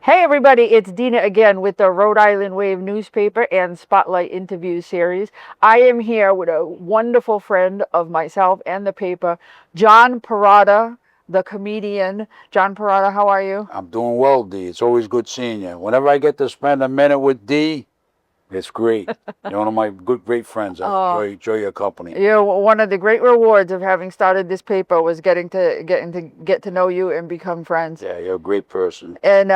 Hey everybody, it's Dina again with the Rhode Island Wave newspaper and Spotlight interview series. I am here with a wonderful friend of myself and the paper, John Perrotta, the comedian. John Perrotta, how are you? I'm doing well, D. It's always good seeing you. Whenever I get to spend a minute with D, it's great. You're one of my great friends. I enjoy your company. You know, one of the great rewards of having started this paper was getting to get to know you and become friends. Yeah, you're a great person. And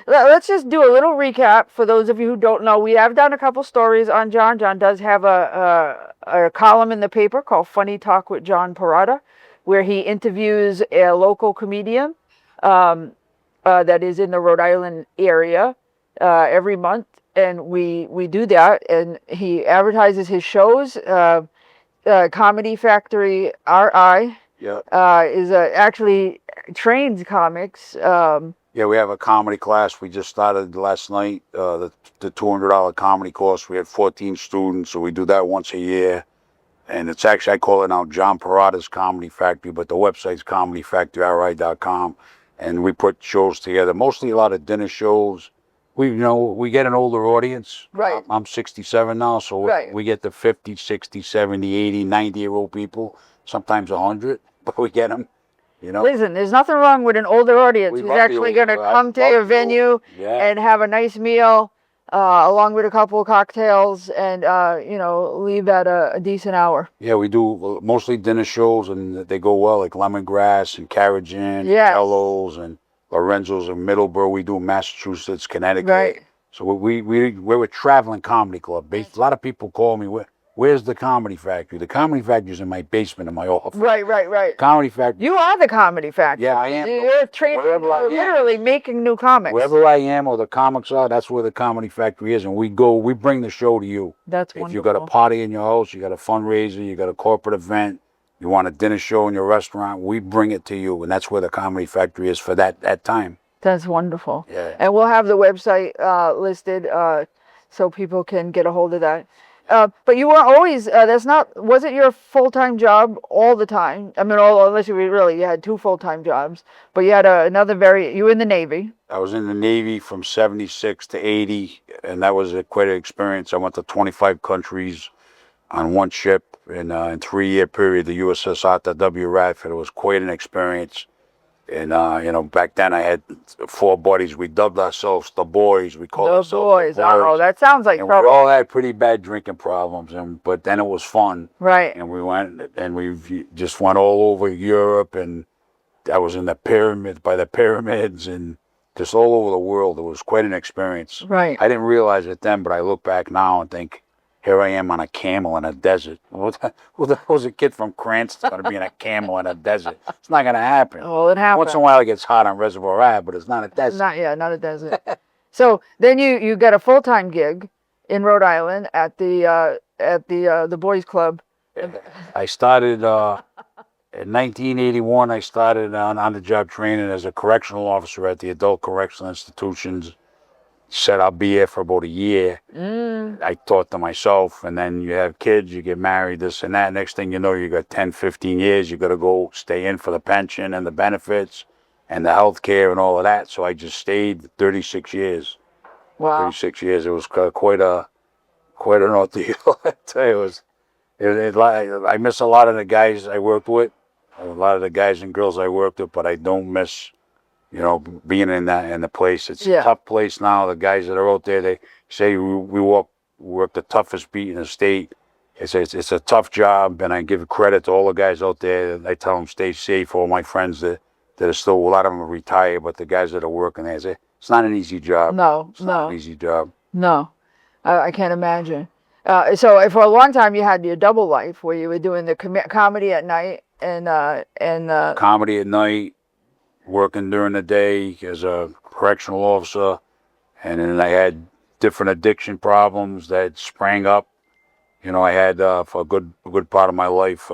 let's just do a little recap for those of you who don't know. We have done a couple stories on John. John does have a column in the paper called Funny Talk with John Perrotta, where he interviews a local comedian that is in the Rhode Island area every month. And we do that, and he advertises his shows. Comedy Factory RI is actually trains comics. Yeah, we have a comedy class. We just started last night, the $200 comedy course. We had 14 students, so we do that once a year. And it's actually, I call it now John Perrotta's Comedy Factory, but the website's comedyfactoryri.com. And we put shows together, mostly a lot of dinner shows. We get an older audience. Right. I'm 67 now, so we get the 50, 60, 70, 80, 90-year-old people, sometimes 100, but we get them, Listen, there's nothing wrong with an older audience who's actually going to come to your venue and have a nice meal along with a couple of cocktails and, leave at a decent hour. Yeah, we do mostly dinner shows, and they go well, like Lemongrass and Carriage Inn, Kello's, and Lorenzo's in Middleborough. We do Massachusetts, Connecticut. Right. So we're a traveling comedy club. A lot of people call me, where's the Comedy Factory? The Comedy Factory's in my basement in my office. Right. Comedy Factory. You are the Comedy Factory. Yeah, I am. You're literally making new comics. Wherever I am or the comics are, that's where the Comedy Factory is. And we bring the show to you. That's wonderful. If you got a party in your house, you got a fundraiser, you got a corporate event, you want a dinner show in your restaurant, we bring it to you. And that's where the Comedy Factory is for that time. That's wonderful. Yeah. And we'll have the website listed so people can get a hold of that. But you were always, was it your full-time job all the time? I mean, unless you had two full-time jobs, but you had you were in the Navy. I was in the Navy from 76 to 80, and that was quite an experience. I went to 25 countries on one ship in a 3-year period, the USS Arthur W. Radford. It was quite an experience. And, back then I had 4 buddies. We dubbed ourselves the boys. We called ourselves the boys. Oh, that sounds like trouble. We all had pretty bad drinking problems, but then it was fun. Right. And we went, and we just went all over Europe, and I was in by the pyramids, and just all over the world. It was quite an experience. Right. I didn't realize it then, but I look back now and think, here I am on a camel in a desert. Who the hell's a kid from Cranston going to be in a camel in a desert? It's not going to happen. Well, it happens. Once in a while it gets hot on Reservoir Ave, but it's not a desert. Not a desert. So then you got a full-time gig in Rhode Island at the boys club. I started in 1981. I started on-the-job training as a correctional officer at the adult correctional institutions. Said I'll be here for about a year. I thought to myself, and then you have kids, you get married, this and that. Next thing you know, you got 10, 15 years. You got to go stay in for the pension and the benefits and the health care and all of that. So I just stayed 36 years. Wow. 36 years. It was quite an ordeal. I tell you, I miss a lot of the guys I worked with, a lot of the guys and girls I worked with, but I don't miss being in the place. It's a tough place now. The guys that are out there, they say we work the toughest beat in the state. It's a tough job, and I give credit to all the guys out there. I tell them stay safe. All my friends that are still, a lot of them are retired, but the guys that are working there say it's not an easy job. It's not an easy job. No, I can't imagine. So for a long time you had your double life where you were doing the comedy at night and comedy at night, working during the day as a correctional officer, and then I had different addiction problems that sprang up. I had for a good part of my life.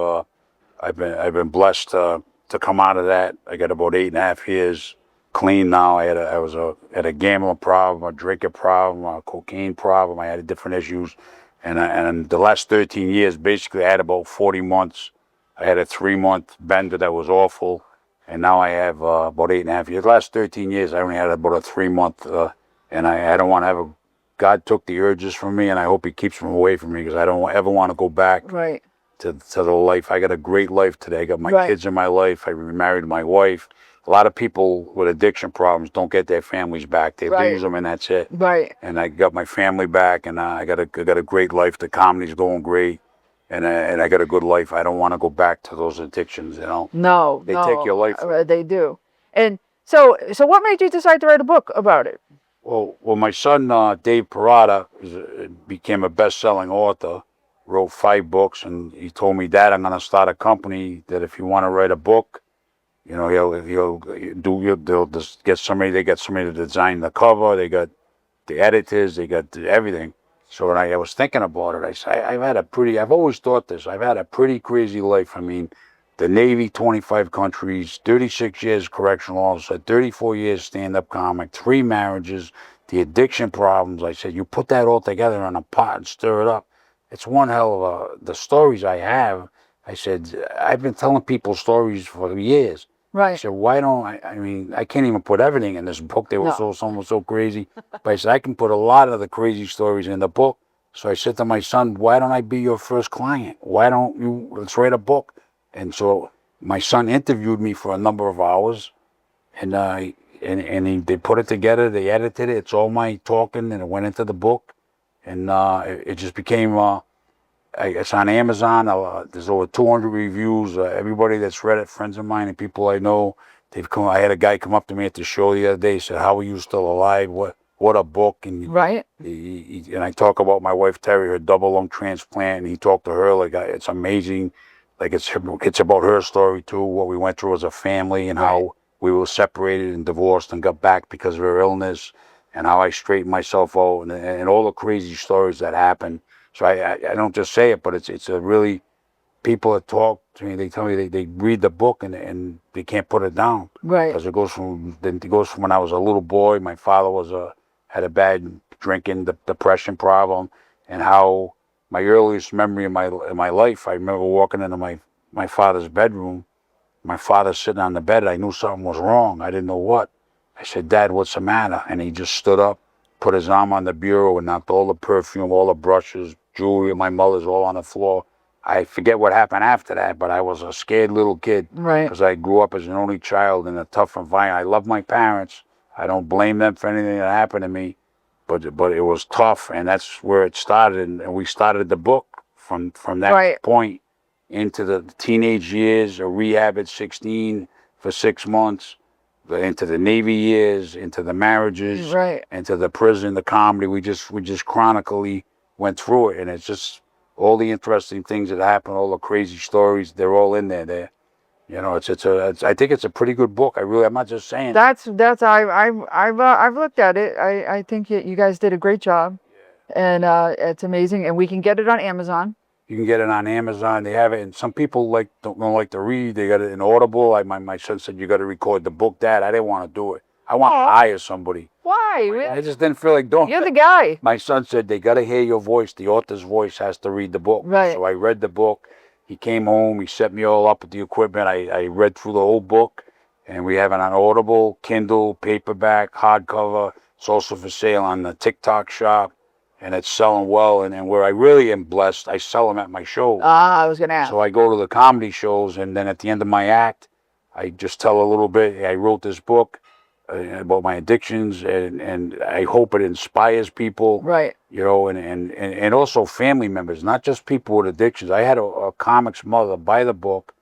I've been blessed to come out of that. I got about 8.5 years clean now. I had a gambling problem, a drinking problem, a cocaine problem. I had different issues, and the last 13 years, basically, I had about 40 months. I had a 3-month bender that was awful. and now I have about 8.5 years. The last 13 years, I only had about a 3 month, and I don't want to have a. God took the urges from me, and I hope He keeps them away from me because I don't ever want to go back Right. to the life. I got a great life today. I got my Right. kids in my life. I remarried my wife. A lot of people with addiction problems don't get their families back. They Right. lose them, and that's it. Right. And I got my family back, and I got a great life. The comedy's going great, and I got a good life. I don't want to go back to those addictions. No, They take your life. They do. And so what made you decide to write a book about it? Well, my son Dave Perrotta became a best-selling author. Wrote 5 books, and he told me, Dad, I'm going to start a company that if you want to write a book, they'll just get somebody. They got somebody to design the cover. They got the editors. They got everything. So when I was thinking about it, I said, I've always thought this. I've had a pretty crazy life. I mean, the Navy, 25 countries, 36 years correctional officer, 34 years stand-up comic, 3 marriages, the addiction problems. I said, you put that all together in a pot and stir it up. It's one hell of the stories I have. I said, I've been telling people stories for years. Right. I said, why don't I mean, I can't even put everything in this book. They were some were so crazy. But I said, I can put a lot of the crazy stories in the book. So I said to my son, why don't I be your first client? Why don't you, let's write a book. And so my son interviewed me for a number of hours, and they put it together. They edited it. It's all my talking, and it went into the book, and it just became. It's on Amazon. There's over 200 reviews. Everybody that's read it, friends of mine and people I know, they've come. I had a guy come up to me at the show the other day. He said, "How are you still alive? What a book!" And right. And I talk about my wife Terry, her double lung transplant, and he talked to her like it's amazing. Like it's about her story too, what we went through as a family, and how we were separated and divorced and got back because of her illness, and how I straightened myself out, and all the crazy stories that happened. So I don't just say it, but it's a really, people that talk to me, they tell me they read the book and they can't put it down. Right. Because it goes from when I was a little boy, my father had a bad drinking, depression problem, and how my earliest memory in my life, I remember walking into my father's bedroom, my father sitting on the bed. I knew something was wrong. I didn't know what. I said, Dad, what's the matter? And he just stood up, put his arm on the bureau, and knocked all the perfume, all the brushes, jewelry of my mother's all on the floor. I forget what happened after that, but I was a scared little kid. Right. Because I grew up as an only child in a tough environment. I love my parents. I don't blame them for anything that happened to me. But it was tough, and that's where it started. And we started the book from that point into the teenage years, a rehab at 16 for 6 months, into the Navy years, into the marriages, into the prison, the comedy. We just chronically went through it, and it's just all the interesting things that happened, all the crazy stories. They're all in there. I think it's a pretty good book. I'm not just saying. I've looked at it. I think you guys did a great job, and it's amazing. And we can get it on Amazon. You can get it on Amazon. They have it, and some people don't like to read. They got it in Audible. My son said, you got to record the book, Dad. I didn't want to do it. I want to hire somebody. Why? I just didn't feel like doing it. You're the guy. My son said, they got to hear your voice. The author's voice has to read the book. Right. So I read the book. He came home. He set me all up with the equipment. I read through the whole book, and we have it on Audible, Kindle, paperback, hardcover. It's also for sale on the TikTok shop, and it's selling well. And where I really am blessed, I sell them at my shows. I was going to ask. So I go to the comedy shows, and then at the end of my act, I just tell a little bit. I wrote this book about my addictions, and I hope it inspires people. Right. And also family members, not just people with addictions. I had a comic's mother buy the book.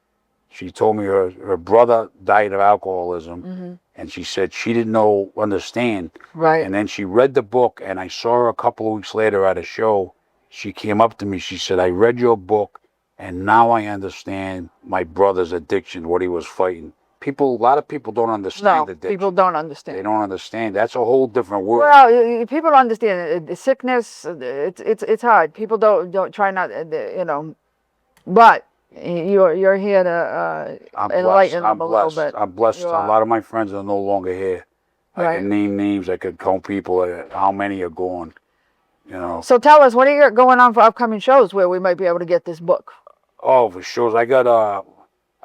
She told me her brother died of alcoholism, and she said she didn't understand. Right. And then she read the book, and I saw her a couple of weeks later at a show. She came up to me. She said, I read your book, and now I understand my brother's addiction, what he was fighting. A lot of people don't understand addiction. People don't understand. They don't understand. That's a whole different world. Well, people don't understand the sickness. It's hard. People don't try not, But you're here to enlighten them a little bit. I'm blessed. A lot of my friends are no longer here. I can name names. I could count people. How many are gone? So tell us, what are you going on for upcoming shows where we might be able to get this book? Oh, for shows. I got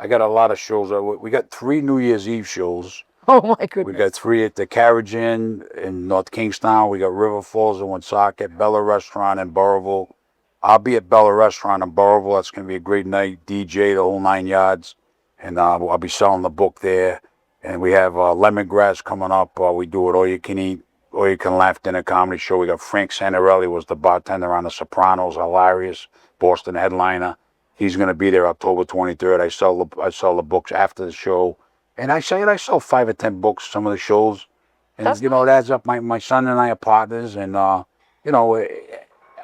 I got a lot of shows. We got 3 New Year's Eve shows. Oh my We goodness. got 3 at the Carriage Inn in North Kingstown. We got River Falls in Woonsocket, Bella Restaurant in Burrillville. I'll be at Bella Restaurant in Burrillville. That's going to be a great night. DJ, the whole 9 yards. And I'll be selling the book there. And we have Lemongrass coming up. We do it all you can eat, all you can laugh dinner comedy show. We got Frank Santarelli, was the bartender on The Sopranos, hilarious, Boston headliner. He's going to be there October 23rd. I sell the books after the show. And I sell 5 or 10 books, some of the shows. And, That's you know, it adds up. My son and I are partners. And, you know,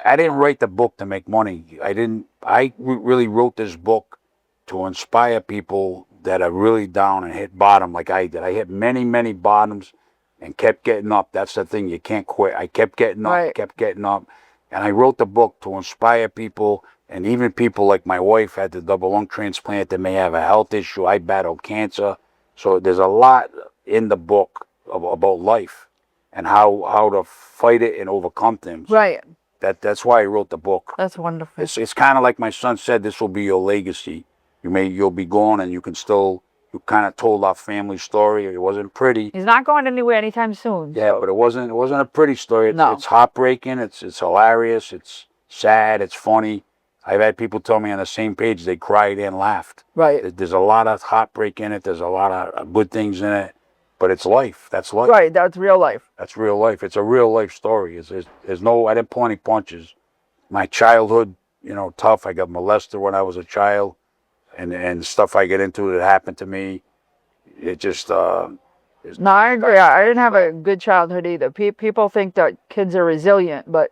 I didn't write the book to make money. I really wrote this book to inspire people that are really down and hit bottom like I did. I hit many, many bottoms and kept getting up. That's the thing. You can't quit. I kept getting up, Right. kept getting up. And I wrote the book to inspire people. And even people like my wife had the double lung transplant that may have a health issue. I battled cancer. So there's a lot in the book about life and how to fight it and overcome things. Right. That's why I wrote the book. That's wonderful. It's kind of like my son said, this will be your legacy. You'll be gone and you kind of told our family story. It wasn't pretty. He's not going anywhere anytime soon. Yeah, so. but it wasn't a pretty story. No. It's heartbreaking, it's hilarious, it's sad, it's funny. I've had people tell me on the same page they cried and laughed. Right. There's a lot of heartbreak in it. There's a lot of good things in it. But it's life. That's life. Right. That's real life. That's real life. It's a real life story. There's no, I didn't pull any punches. My childhood, you know, tough. I got molested when I was a child. And stuff I get into that happened to me. It just... No, I agree. I didn't have a good childhood either. People think that kids are resilient, but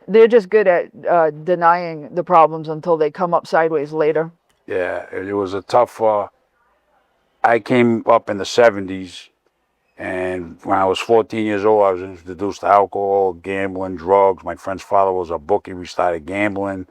they're just good at denying the problems until they come up sideways later. Yeah, it was a tough... I came up in the 70s, and when I was 14 years old, I was introduced to alcohol, gambling, drugs. My friend's father was a bookie. We started gambling.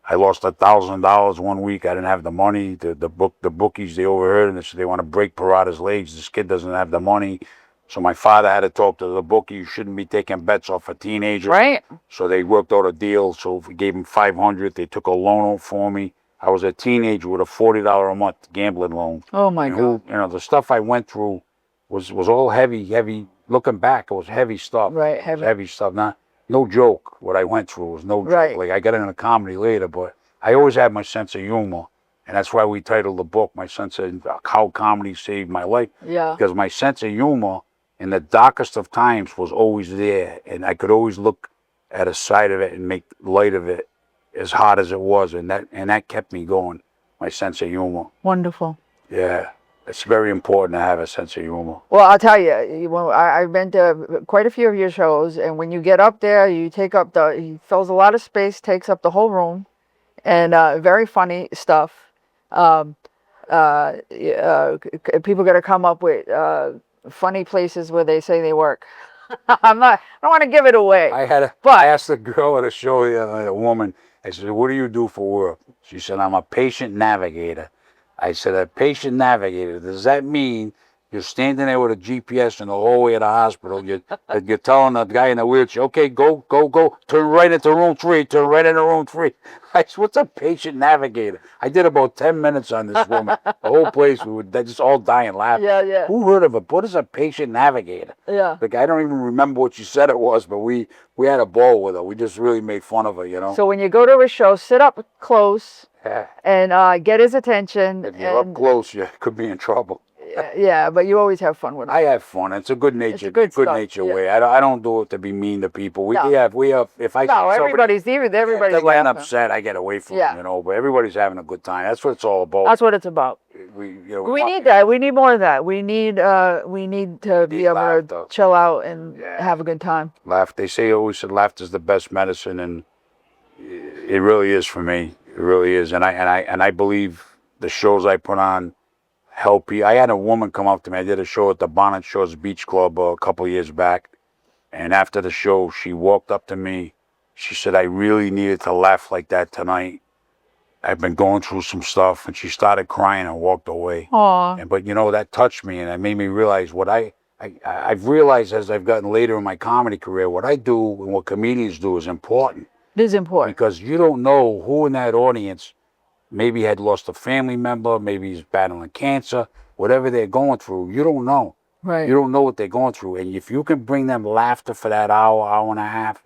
I lost $1,000 one week. I didn't have the money. The bookies, they overheard and they said they want to break Perrotta's legs. This kid doesn't have the money. So my father had to talk to the bookie. You shouldn't be taking bets off a teenager. Right. So they worked out a deal. So we gave him $500. They took a loan out for me. I was a teenager with a $40 a month gambling loan. Oh my God. You know, the stuff I went through was all heavy. Looking back, it was heavy stuff. Right. It was heavy stuff. No joke. What I went through was no joke. Right. Like I got into comedy later, but I always had my sense of humor. And that's why we titled the book, My Sense of How Comedy Saved My Life. Yeah. Because my sense of humor in the darkest of times was always there. And I could always look at a side of it and make light of it as hard as it was. And that kept me going, my sense of humor. Wonderful. Yeah. It's very important to have a sense of humor. Well, I'll tell you, I've been to quite a few of your shows, and when you get up there, he fills a lot of space, takes up the whole room, and very funny stuff. People got to come up with funny places where they say they work. I don't want to give it away. I asked the girl at a show, a woman, I said, what do you do for work? She said, I'm a patient navigator. I said, a patient navigator, does that mean you're standing there with a GPS in the hallway of the hospital, you're telling the guy in the wheelchair, okay, go, turn right into room 3, turn right into room 3. I said, what's a patient navigator? I did about 10 minutes on this woman. The whole place, they just all dying laughing. Yeah. Who heard of it? What is a patient navigator? Yeah. Like, I don't even remember what she said it was, but we had a ball with her. We just really made fun of her, you know? So when you go to a show, sit up close. Yeah. And get his attention. If you're up close, you could be in trouble. Yeah, but you always have fun with him. I have fun. It's a good nature, way. I don't do it to be mean to people. We have. If I everybody's getting upset, I get away from them, you know. But everybody's having a good time. That's what it's all about. That's what it's about. We need that. We need more of that. We need to be able to chill out and have a good time. Laugh. They say always said laughter is the best medicine, and it really is for me. It really is, and I believe the shows I put on help you. I had a woman come up to me. I did a show at the Bonnet Shores Beach Club a couple of years back, and after the show, she walked up to me. She said, I really needed to laugh like that tonight. I've been going through some stuff, and she started crying and walked away. Aww. But you know, that touched me, and it made me realize what I've realized as I've gotten later in my comedy career, what I do and what comedians do is important. It is important. Because you don't know who in that audience maybe had lost a family member, maybe he's battling cancer, whatever they're going through, you don't know. Right. You don't know what they're going through. And if you can bring them laughter for that hour, hour and a half,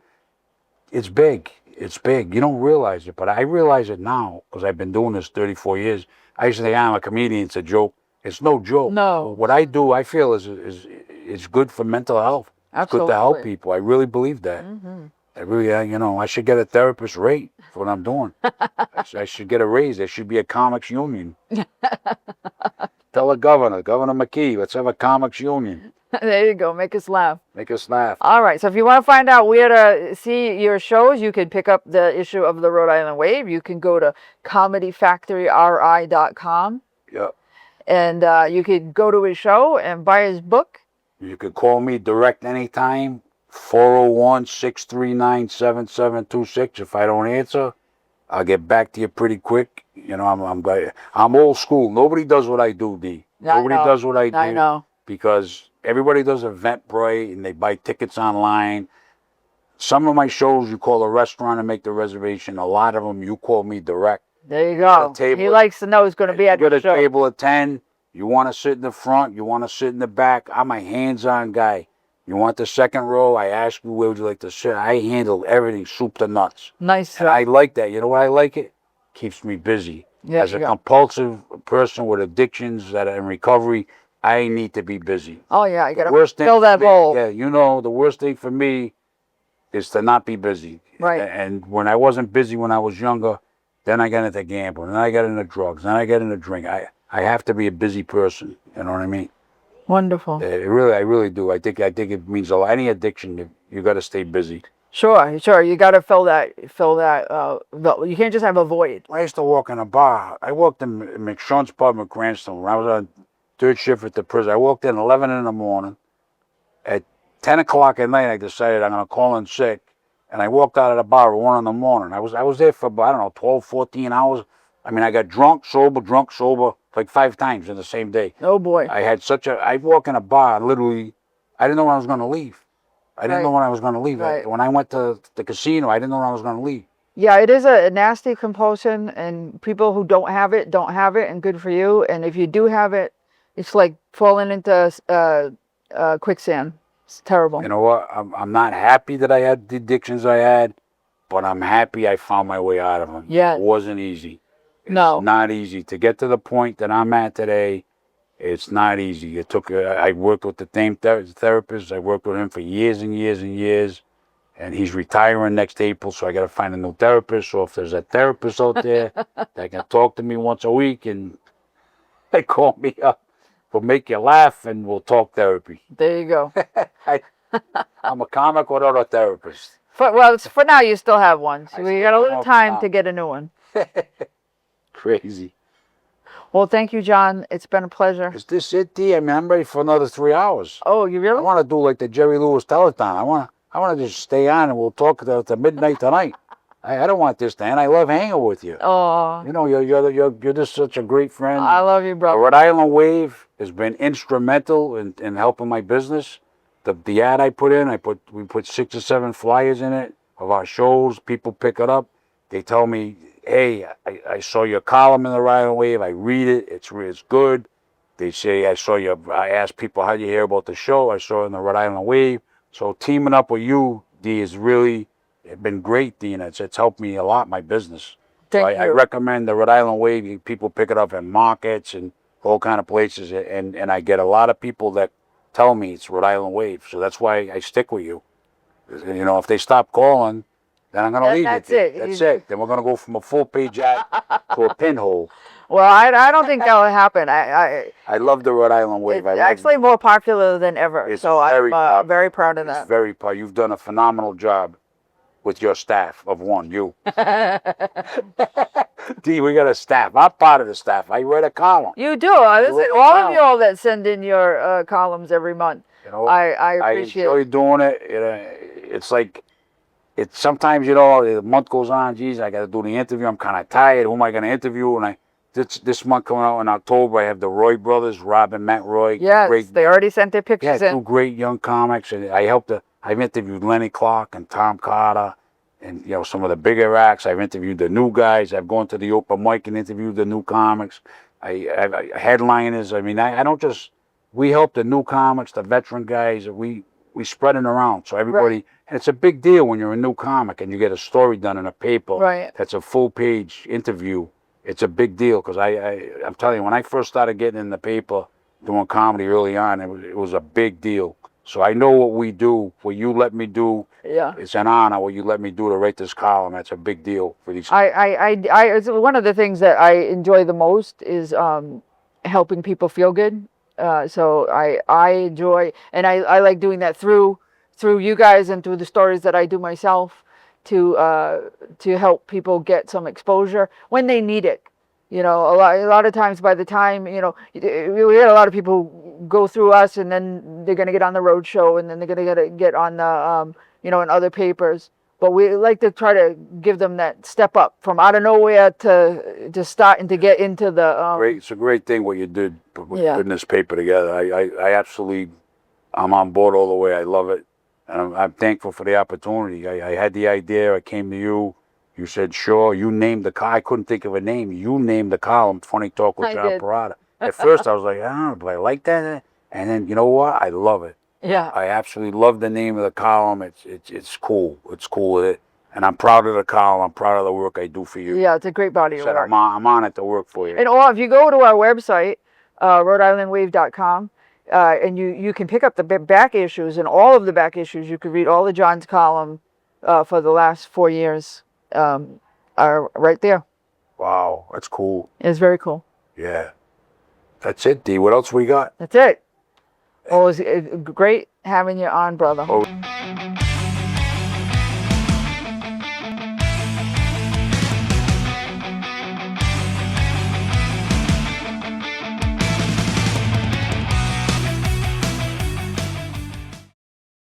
it's big. It's big. You don't realize it, but I realize it now because I've been doing this 34 years. I used to think, I'm a comedian, it's a joke. It's no joke. No. What I do, I feel is it's good for mental health. It's good to help Absolutely. people. I really believe that. I really, I should get a therapist rate for what I'm doing. I should get a raise. There should be a comics union. Tell the Governor McKee, let's have a comics union. There you go. Make us laugh. Make us laugh. All right. So if you want to find out where to see your shows, you can pick up the issue of the Rhode Island Wave. You can go to comedyfactoryri.com. Yep. And you could go to his show and buy his book. You could call me direct anytime, 401-639-7726. If I don't answer, I'll get back to you pretty quick. I'm old school. Nobody does what I do, D. Nobody does what I do. I know. Because everybody does Eventbrite and they buy tickets online. Some of my shows, you call a restaurant and make the reservation. A lot of them, you call me direct. There you go. He likes to know who's going to be at the show. You got a table of 10. You want to sit in the front. You want to sit in the back. I'm a hands-on guy. You want the second row? I ask you, where would you like to sit? I handle everything, soup to nuts. Nice. And I like that. You know why I like it? Keeps me busy. Yes, As a compulsive person with addictions that are in recovery, I need to be busy. Oh, yeah. You got to fill that hole. Yeah, the worst thing for me is to not be busy. Right. And when I wasn't busy when I was younger, then I got into gambling, then I got into drugs, then I got into drink. I have to be a busy person. You know what I mean? Wonderful. I really do. I think it means a lot. Any addiction, you got to stay busy. Sure. You got to fill that. You can't just have a void. I used to walk in a bar. I worked in McShawn's Pub in Cranston when I was on third shift at the prison. I walked in 11 in the morning. At 10 o'clock at night, I decided I'm going to call in sick. And I walked out of the bar at 1 in the morning. I was there for, 12, 14 hours. I mean, I got drunk, sober, like 5 times in the same day. Oh, boy. I walk in a bar, literally, I didn't know when I was going to leave. I didn't know when I was going to leave. Right. When I went to the casino, I didn't know when I was going to leave. Yeah, it is a nasty compulsion, and people who don't have it, and good for you. And if you do have it, it's like falling into quicksand. It's terrible. You know what? I'm not happy that I had the addictions I had, but I'm happy I found my way out of them. Yeah. It wasn't easy. It's No. not easy. To get to the point that I'm at today, it's not easy. I worked with the same therapist. I worked with him for years and years and years. And he's retiring next April, so I got to find a new therapist. So if there's a therapist out there that can talk to me once a week and they call me up, we'll make you laugh and we'll talk therapy. There you go. I'm a comic without a therapist. For now, you still have one. So you got a little time to get a new one. Crazy. Well, thank you, John. It's been a pleasure. Is this it, D? I mean, I'm ready for another 3 hours. Oh, you really? I want to do like the Jerry Lewis telethon. I want to just stay on and we'll talk to midnight tonight. I don't want this to end. I love hanging with you. Oh. You know, you're just such a great friend. I love you, The brother. Rhode Island Wave has been instrumental in helping my business. The ad I put in, we put 6 or 7 flyers in it of our shows. People pick it up. They tell me, hey, I saw your column in the Rhode Island Wave. I read it. It's good. They say, I ask people, how do you hear about the show? I saw it in the Rhode Island Wave. So teaming up with you, D, has really been great, D, and it's helped me a lot, my business. Thank you. I recommend the Rhode Island Wave. People pick it up in markets and all kind of places, and I get a lot of people that tell me it's Rhode Island Wave. So that's why I stick with you. You know, if they stop calling, then I'm going to leave that's it. it. That's it. Then we're going to go from a full-page ad to a pinhole. Well, I don't think that will happen. I love the Rhode Island Wave. It's actually more popular than ever. It's so very I'm very proud of that. It's very popular. You've done a phenomenal job with your staff of one, you. D, we got a staff. I'm part of the staff. I write a column. You do. Listen, all of you all that send in your columns every month. You know, I appreciate I enjoy it. doing it. It's like, sometimes, the month goes on, geez, I got to do the interview. I'm kind of tired. Who am I going to interview? And this month coming out in October, I have the Roy brothers, Rob and Matt Roy. Yes, they already sent their pictures Yeah, in. 2 great young comics. And I've interviewed Lenny Clark and Tom Carter and you know, some of the bigger acts. I've interviewed the new guys. I've gone to the open mic and interviewed the new comics. I headliners. I mean, I don't just, we help the new comics, the veteran guys. We spread it around so everybody. Right. And it's a big deal when you're a new comic and you get a story done in a paper. Right. That's a full page interview. It's a big deal because I'm telling you, when I first started getting in the paper doing comedy early on, it was a big deal. So I know what we do, what you let me do. Yeah. It's an honor what you let me do to write this column. That's a big deal for these. It's one of the things that I enjoy the most is helping people feel good. So I enjoy, and I like doing that through you guys and through the stories that I do myself to help people get some exposure when they need it. You know, a lot of times by the time, you know, we had a lot of people go through us and then they're going to get on the road show and then they're going to get on the, you know, in other papers. But we like to try to give them that step up from out of nowhere to start and to get into the... Great, it's a great thing what you did Yeah. putting this paper together. I absolutely, I'm on board all the way. I love it. And I'm thankful for the opportunity. I had the idea. I came to you. You said, sure. You named the column. I couldn't think of a name. You named the column, Funny Talk with I John did. Perrotta. At first, I was like, I don't know, do I like that? And then, you know what? I love it. Yeah. I absolutely love the name of the column. It's cool. It's cool with it. And I'm proud of the column. I'm proud of the work I do for you. Yeah, it's a great body of Said, work. I'm on it to work for you. And or if you go to our website, rhodeislandwave.com, and you can pick up the back issues, and all of the back issues, you can read all of John's column for the last 4 years are right there. Wow, that's cool. It's very cool. Yeah. That's it, D. What else we got? That's it. Well, it was great having you on, brother. Oh.